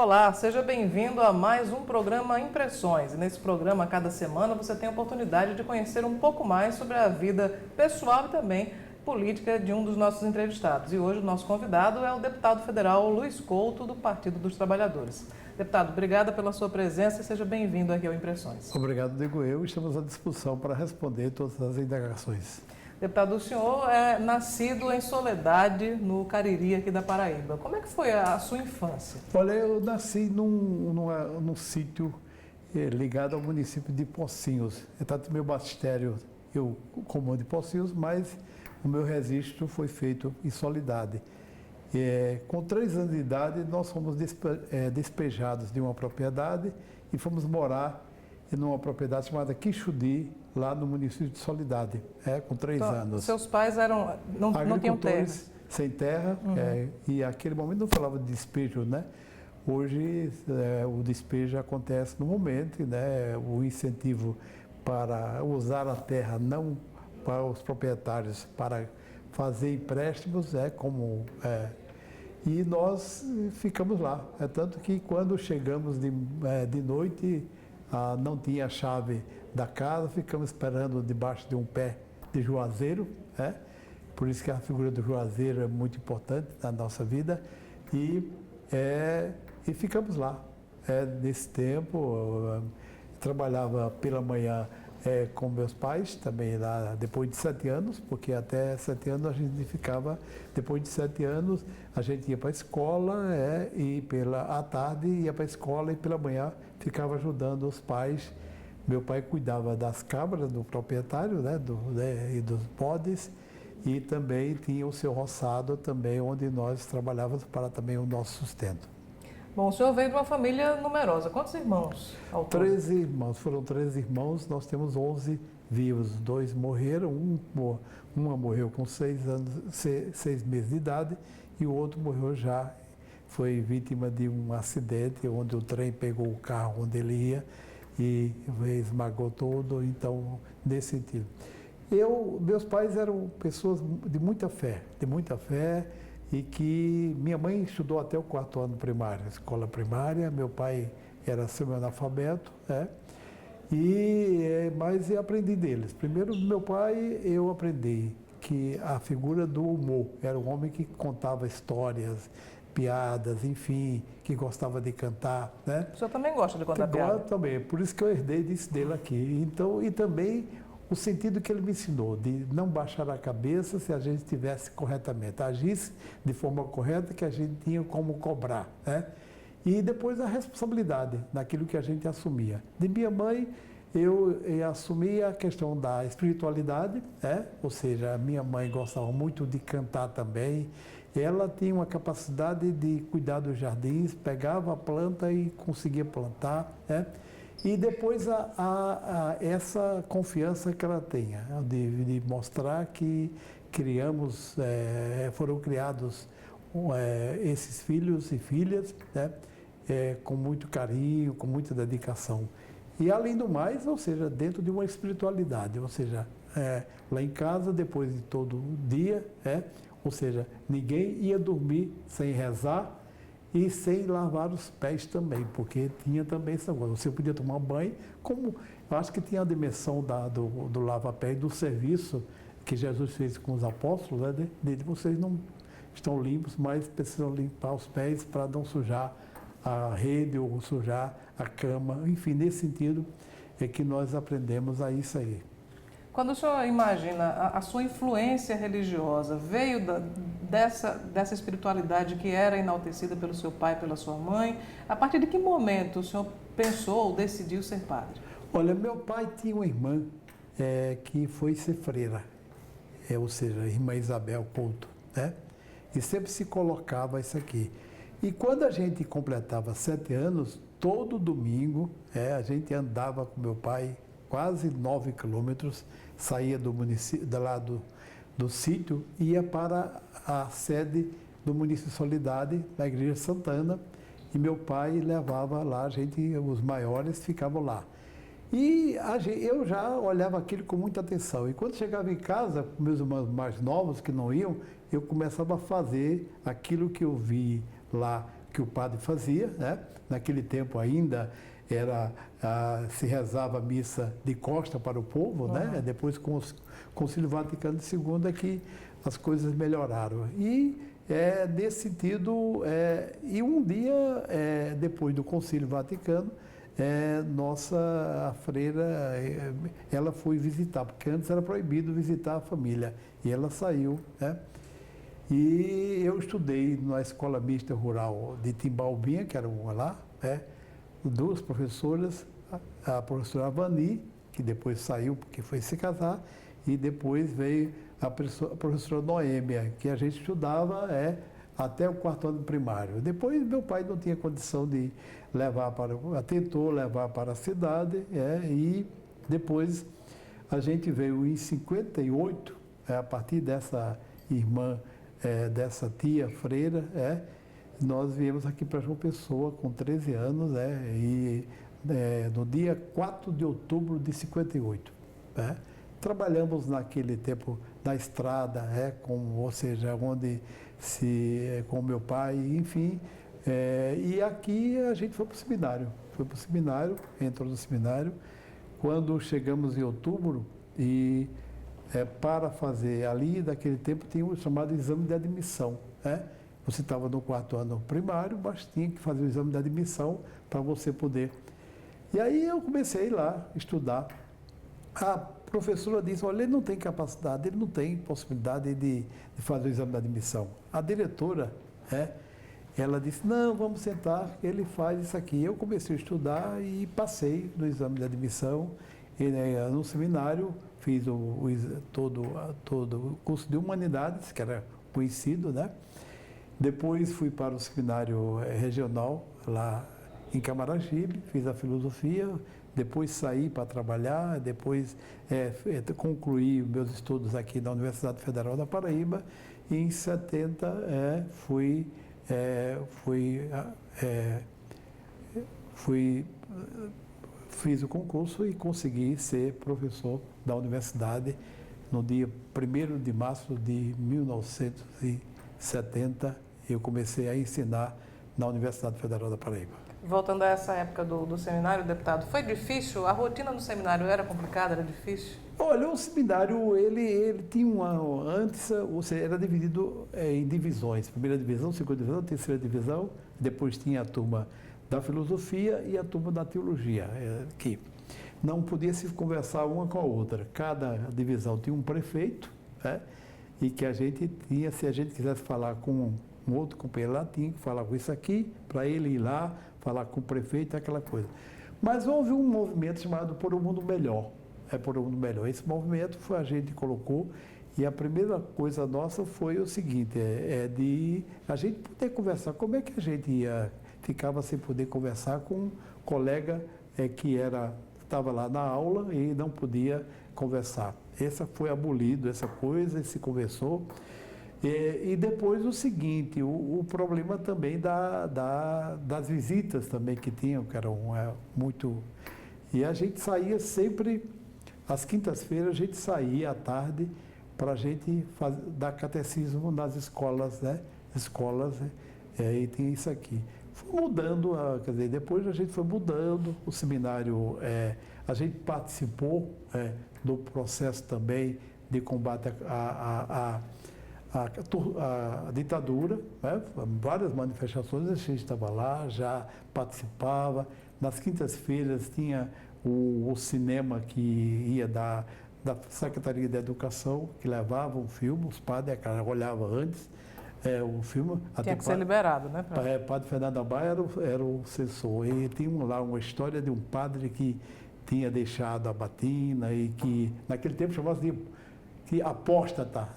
Olá, seja bem-vindo a mais um programa Impressões. E nesse programa, a cada semana, você tem a oportunidade de conhecer um pouco mais sobre a vida pessoal e também política de um dos nossos entrevistados. E hoje o nosso convidado é o deputado federal Luiz Couto, do Partido dos Trabalhadores. Deputado, obrigada pela sua presença e seja bem-vindo aqui ao Impressões. Obrigado, digo eu. Estamos à disposição para responder todas as indagações. Deputado, o senhor é nascido em Soledade, no Cariri, aqui da Paraíba. Como é que foi a sua infância? Olha, eu nasci num sítio ligado ao município de Pocinhos. Tanto meu magistério eu comando de Pocinhos, mas o meu registro foi feito em Soledade. Com 3 anos de idade, nós fomos despejados de uma propriedade e fomos morar numa propriedade chamada Quixudi, lá no município de Soledade, com 3 anos. Seus pais não tinham terra? Sem terra, e naquele momento não falava de despejo, né? Hoje o despejo acontece no momento, né? O incentivo para usar a terra não para os proprietários, para fazer empréstimos, e nós ficamos lá. Tanto que quando chegamos de noite, não tinha a chave da casa, ficamos esperando debaixo de um pé de juazeiro, por isso que a figura do juazeiro é muito importante na nossa vida, e ficamos lá. Nesse tempo, trabalhava pela manhã com meus pais, também lá depois de 7 anos, porque até 7 anos a gente ficava, depois de 7 anos a gente ia para a escola, e à tarde ia para a escola e pela manhã ficava ajudando os pais. Meu pai cuidava das cabras do proprietário, e dos bodes, e também tinha o seu roçado também, onde nós trabalhávamos para também o nosso sustento. Bom, o senhor veio de uma família numerosa. Quantos irmãos? 13 irmãos, foram 13 irmãos, nós temos 11 vivos, 2 morreram, uma morreu com 6 meses de idade e o outro morreu já, foi vítima de um acidente onde o trem pegou o carro onde ele ia e esmagou todo, então, nesse sentido. Meus pais eram pessoas de muita fé, e que minha mãe estudou até o 4º ano primário, escola primária, meu pai era semi-analfabeto, mas eu aprendi deles. Primeiro, do meu pai, eu aprendi que a figura do humor era um homem que contava histórias, piadas, enfim, que gostava de cantar, O senhor também gosta de contar piadas? Também, por isso que eu herdei disso dele aqui. Então, e também o sentido que ele me ensinou, de não baixar a cabeça se a gente estivesse corretamente, agisse de forma correta que a gente tinha como cobrar, E depois a responsabilidade naquilo que a gente assumia. De minha mãe, eu assumi a questão da espiritualidade, ou seja, a minha mãe gostava muito de cantar também, ela tinha uma capacidade de cuidar dos jardins, pegava a planta e conseguia plantar, E depois essa confiança que ela tem, de mostrar que foram criados esses filhos e filhas, com muito carinho, com muita dedicação. E além do mais, ou seja, dentro de uma espiritualidade, ou seja, lá em casa, depois de todo o dia, ou seja, ninguém ia dormir sem rezar, e sem lavar os pés também, porque tinha também essa coisa. Você podia tomar banho, como eu acho que tinha a dimensão do lava-pés, do serviço que Jesus fez com os apóstolos, vocês não estão limpos, mas precisam limpar os pés para não sujar a rede ou sujar a cama. Enfim, nesse sentido é que nós aprendemos a isso aí. Quando o senhor imagina a sua influência religiosa, veio dessa espiritualidade que era enaltecida pelo seu pai, pela sua mãe, a partir de que momento o senhor pensou ou decidiu ser padre? Olha, meu pai tinha uma irmã que foi ser freira, ou seja, a irmã Isabel Couto, E sempre se colocava isso aqui. E quando a gente completava 7 anos, todo domingo, a gente andava com meu pai quase 9 quilômetros, saía do município, do sítio, ia para a sede do município de Soledade, na Igreja Santana, e meu pai levava lá, os maiores ficavam lá. E eu já olhava aquilo com muita atenção. E quando chegava em casa, com meus irmãos mais novos que não iam, eu começava a fazer aquilo que eu vi lá, que o padre fazia, né? Naquele tempo ainda se rezava a missa de costa para o povo, né? Depois com o Concílio Vaticano II é que as coisas melhoraram. E nesse sentido, e um dia depois do Concílio Vaticano, a freira, ela foi visitar, porque antes era proibido visitar a família, e ela saiu, né? E eu estudei na Escola Mista Rural de Timbaubinha, que era uma lá, né? Duas professoras, a professora Avani, que depois saiu porque foi se casar, e depois veio a professora Noêmia, que a gente estudava até o 4º ano primário. Depois meu pai não tinha condição de tentou levar para a cidade, e depois a gente veio em 58, a partir dessa irmã, dessa tia freira, nós viemos aqui para João Pessoa com 13 anos, e no dia 4 de outubro de 58. Trabalhamos naquele tempo na estrada, ou seja, com meu pai, enfim. E aqui a gente foi para o seminário, entrou no seminário. Quando chegamos em outubro, para fazer ali, naquele tempo, tinha o chamado exame de admissão. Você estava no 4º ano primário, mas tinha que fazer o exame de admissão para você poder. E aí eu comecei a ir lá estudar. A professora disse, olha, ele não tem capacidade, ele não tem possibilidade de fazer o exame de admissão. A diretora, ela disse, não, vamos sentar, ele faz isso aqui. Eu comecei a estudar e passei no exame de admissão. E, no seminário, fiz todo o curso de Humanidades, que era conhecido, né? Depois fui para o seminário regional, lá em Camaragibe, fiz a filosofia, depois saí para trabalhar, depois concluí meus estudos aqui na Universidade Federal da Paraíba, e em 70 fiz o concurso e consegui ser professor da universidade no dia 1º de março de 1970. Eu comecei a ensinar na Universidade Federal da Paraíba. Voltando a essa época do seminário, deputado, foi difícil? A rotina do seminário era complicada, era difícil? Olha, o seminário, ele tinha antes, era dividido em divisões, 1ª divisão, 2ª divisão, 3ª divisão, depois tinha a turma da filosofia e a turma da teologia, que não podia se conversar uma com a outra. Cada divisão tinha um prefeito, e que a gente tinha, se a gente quisesse falar com um outro companheiro lá, tinha que falar com isso aqui, para ele ir lá, falar com o prefeito, aquela coisa. Mas houve um movimento chamado Por um Mundo Melhor. Por um Mundo Melhor. Esse movimento a gente colocou, e a primeira coisa nossa foi o seguinte, de a gente poder conversar. Como é que a gente ficava sem poder conversar com um colega que estava lá na aula e não podia conversar? Essa foi abolido, essa coisa, e se conversou. E depois o seguinte, o problema também das visitas também que tinham, que eram muito... E a gente saía sempre, às quintas-feiras, a gente saía à tarde para a gente dar catecismo nas escolas, né? E tem isso aqui. Foi mudando, quer dizer, depois a gente foi mudando, o seminário, a gente participou do processo também de combate à ditadura, várias manifestações, a gente estava lá, já participava. Nas quintas-feiras tinha o cinema que ia da Secretaria de Educação, que levava um filme, os padres olhavam antes o filme. Tinha que ser liberado, né? Padre Fernando Abaia era o censor, e tinha lá uma história de um padre que tinha deixado a batina e que naquele tempo chamava-se de apóstata,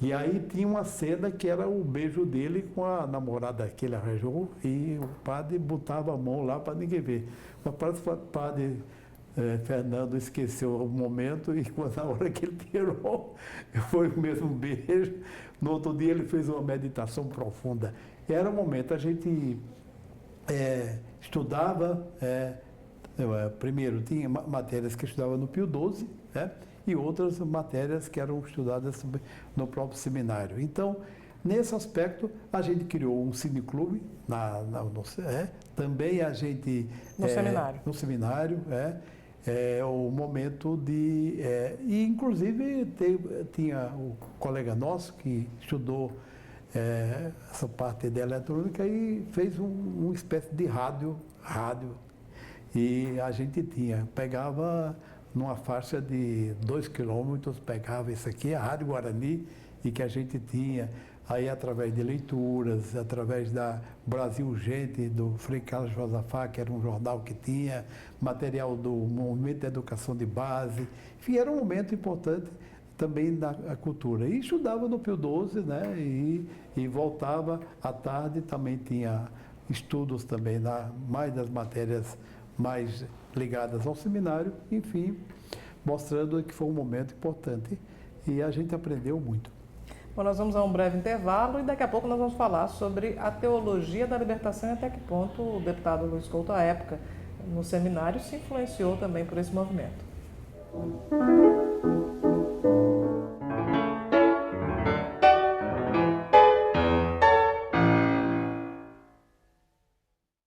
E aí tinha uma cena que era o beijo dele com a namorada que ele arranjou, e o padre botava a mão lá para ninguém ver. Mas parece que o padre Fernando esqueceu o momento, e na hora que ele tirou, foi o mesmo beijo. No outro dia ele fez uma meditação profunda. E era um momento, a gente estudava, primeiro tinha matérias que estudava no Pio XII, e outras matérias que eram estudadas no próprio seminário. Então, Nesse aspecto, a gente criou um cineclube, também a gente... No seminário. No seminário, o momento de... e, inclusive, tinha um colega nosso que estudou essa parte de eletrônica e fez uma espécie de rádio, e a gente pegava numa faixa de 2 quilômetros, pegava isso aqui, a Rádio Guarani, e que a gente tinha aí através de leituras, através da Brasil Urgente, do Frei Carlos Josafá, que era um jornal que tinha, material do Movimento de Educação de Base, enfim, era um momento importante também da cultura. E estudava no Pio XII, né? E voltava à tarde, também tinha estudos também, mais das matérias mais ligadas ao seminário, enfim, mostrando que foi um momento importante e a gente aprendeu muito. Bom, nós vamos a um breve intervalo e daqui a pouco nós vamos falar sobre a teologia da libertação e até que ponto o deputado Luiz Couto, à época, no seminário, se influenciou também por esse movimento.